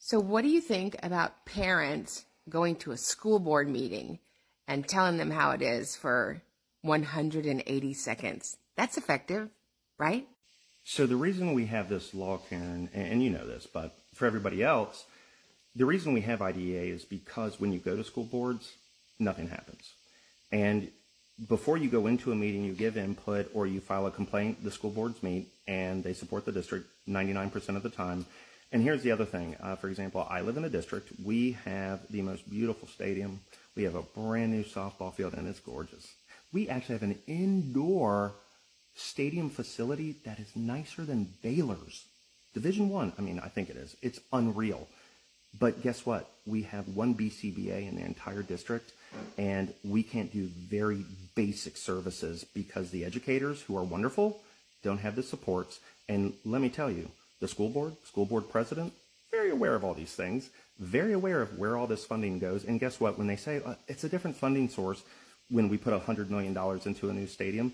So what do you think about parents going to a school board meeting and telling them how it is for 180 seconds? That's effective, right? So the reason we have this law, Karen, and you know this, but for everybody else, the reason we have IDEA is because when you go to school boards, nothing happens. And before you go into a meeting, you give input or you file a complaint, the school boards meet and they support the district 99% of the time. And here's the other thing. For example, I live in a district. We have the most beautiful stadium. We have a brand new softball field and it's gorgeous. We actually have an indoor stadium facility that is nicer than Baylor's. Division I, I think it is. It's unreal. But guess what? We have one BCBA in the entire district, and we can't do very basic services because the educators, who are wonderful, don't have the supports. And let me tell you, the school board president, very aware of all these things, very aware of where all this funding goes. And guess what? When they say it's a different funding source, when we put $100 million into a new stadium,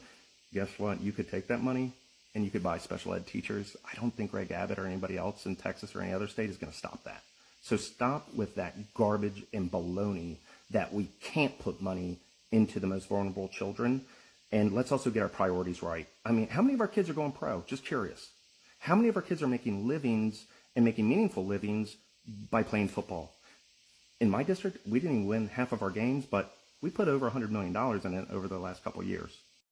guess what? You could take that money and you could buy special ed teachers. I don't think Greg Abbott or anybody else in Texas or any other state is going to stop that. So stop with that garbage and baloney that we can't put money into the most vulnerable children. And let's also get our priorities right. How many of our kids are going pro? Just curious. How many of our kids are making livings and making meaningful livings by playing football? In my district, we didn't even win half of our games, but we put over $100 million in it over the last couple of years.